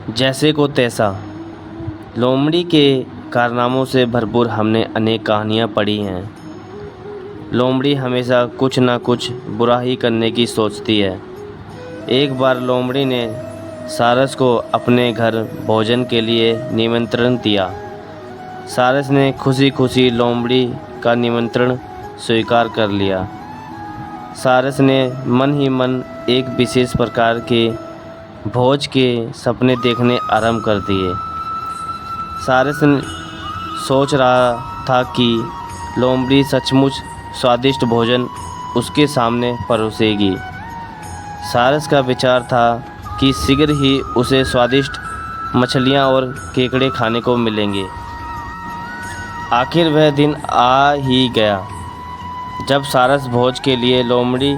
जैसे को तैसा। लोमड़ी के कारनामों से भरपूर हमने अनेक कहानियाँ पढ़ी हैं। लोमड़ी हमेशा कुछ ना कुछ बुरा ही करने की सोचती है। एक बार लोमड़ी ने सारस को अपने घर भोजन के लिए निमंत्रण दिया। सारस ने खुशी खुशी लोमड़ी का निमंत्रण स्वीकार कर लिया। सारस ने मन ही मन एक विशेष प्रकार के भोज के सपने देखने आरंभ कर दिए। सारस सोच रहा था कि लोमड़ी सचमुच स्वादिष्ट भोजन उसके सामने परोसेगी। सारस का विचार था कि शीघ्र ही उसे स्वादिष्ट मछलियाँ और केकड़े खाने को मिलेंगे। आखिर वह दिन आ ही गया जब सारस भोज के लिए लोमड़ी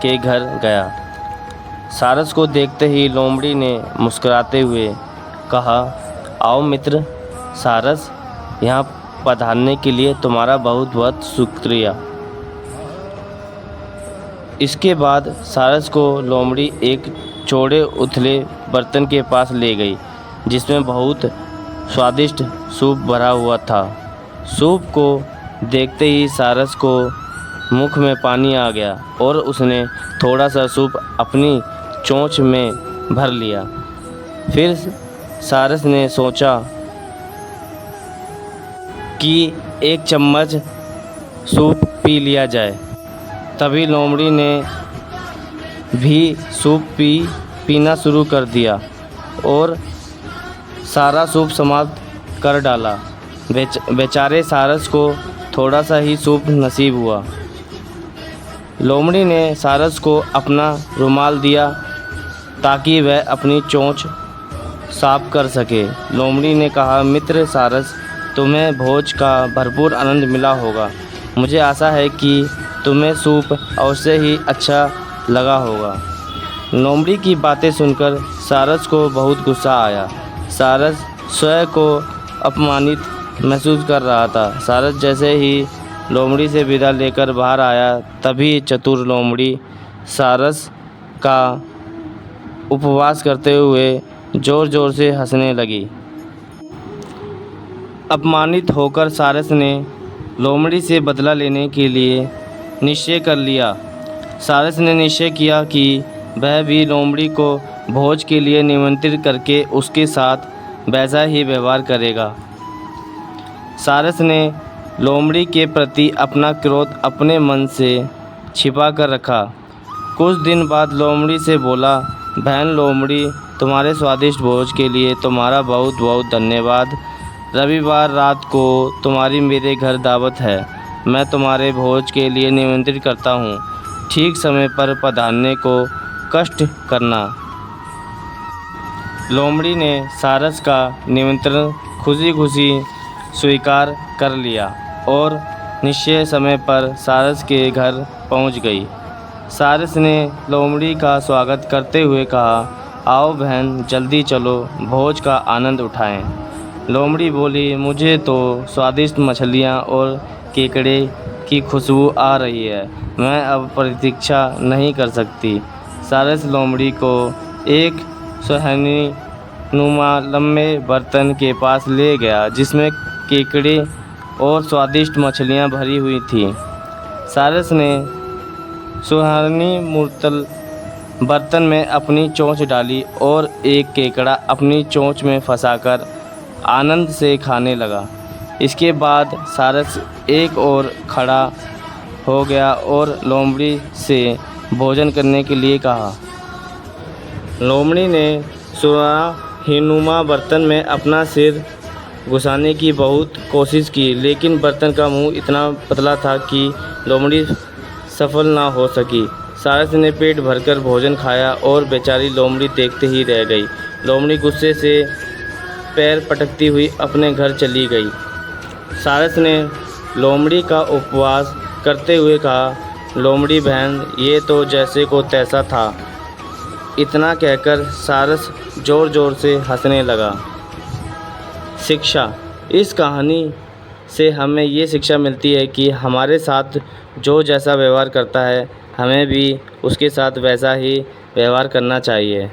के घर गया। सारस को देखते ही लोमड़ी ने मुस्कुराते हुए कहा, आओ मित्र सारस, यहाँ पधारने के लिए तुम्हारा बहुत बहुत शुक्रिया। इसके बाद सारस को लोमड़ी एक चौड़े उथले बर्तन के पास ले गई जिसमें बहुत स्वादिष्ट सूप भरा हुआ था। सूप को देखते ही सारस को मुख में पानी आ गया और उसने थोड़ा सा सूप अपनी चोंच में भर लिया। फिर सारस ने सोचा कि एक चम्मच सूप पी लिया जाए। तभी लोमड़ी ने भी सूप पीना शुरू कर दिया और सारा सूप समाप्त कर डाला। बेचारे सारस को थोड़ा सा ही सूप नसीब हुआ। लोमड़ी ने सारस को अपना रुमाल दिया ताकि वह अपनी चोंच साफ कर सके। लोमड़ी ने कहा, मित्र सारस, तुम्हें भोज का भरपूर आनंद मिला होगा। मुझे आशा है कि तुम्हें सूप अवश्य ही अच्छा लगा होगा। लोमड़ी की बातें सुनकर सारस को बहुत गुस्सा आया। सारस स्वयं को अपमानित महसूस कर रहा था। सारस जैसे ही लोमड़ी से विदा लेकर बाहर आया, तभी चतुर लोमड़ी सारस का उपवास करते हुए ज़ोर ज़ोर से हंसने लगी। अपमानित होकर सारस ने लोमड़ी से बदला लेने के लिए निश्चय कर लिया। सारस ने निश्चय किया कि वह भी लोमड़ी को भोज के लिए निमंत्रित करके उसके साथ वैसा ही व्यवहार करेगा। सारस ने लोमड़ी के प्रति अपना क्रोध अपने मन से छिपा कर रखा। कुछ दिन बाद लोमड़ी से बोला, बहन लोमड़ी, तुम्हारे स्वादिष्ट भोज के लिए तुम्हारा बहुत बहुत धन्यवाद। रविवार रात को तुम्हारी मेरे घर दावत है। मैं तुम्हारे भोज के लिए निमंत्रित करता हूँ। ठीक समय पर पधारने को कष्ट करना। लोमड़ी ने सारस का निमंत्रण खुशी खुशी स्वीकार कर लिया और निश्चय समय पर सारस के घर पहुँच गई। सारस ने लोमड़ी का स्वागत करते हुए कहा, आओ बहन, जल्दी चलो, भोज का आनंद उठाएं। लोमड़ी बोली, मुझे तो स्वादिष्ट मछलियाँ और केकड़े की खुशबू आ रही है। मैं अब प्रतीक्षा नहीं कर सकती। सारस लोमड़ी को एक सुहानी नुमा लम्बे बर्तन के पास ले गया जिसमें केकड़े और स्वादिष्ट मछलियाँ भरी हुई थीं। सारस ने सुहानी मुर्तल बर्तन में अपनी चोंच डाली और एक केकड़ा अपनी चोंच में फंसाकर आनंद से खाने लगा। इसके बाद सारस एक और खड़ा हो गया और लोमड़ी से भोजन करने के लिए कहा। लोमड़ी ने सुराहीनुमा बर्तन में अपना सिर घुसाने की बहुत कोशिश की, लेकिन बर्तन का मुंह इतना पतला था कि लोमड़ी सफल ना हो सकी। सारस ने पेट भरकर भोजन खाया और बेचारी लोमड़ी देखते ही रह गई। लोमड़ी गुस्से से पैर पटकती हुई अपने घर चली गई। सारस ने लोमड़ी का उपवास करते हुए कहा, लोमड़ी बहन, ये तो जैसे को तैसा था। इतना कहकर सारस ज़ोर ज़ोर से हंसने लगा। शिक्षा। इस कहानी से हमें ये शिक्षा मिलती है कि हमारे साथ जो जैसा व्यवहार करता है, हमें भी उसके साथ वैसा ही व्यवहार करना चाहिए।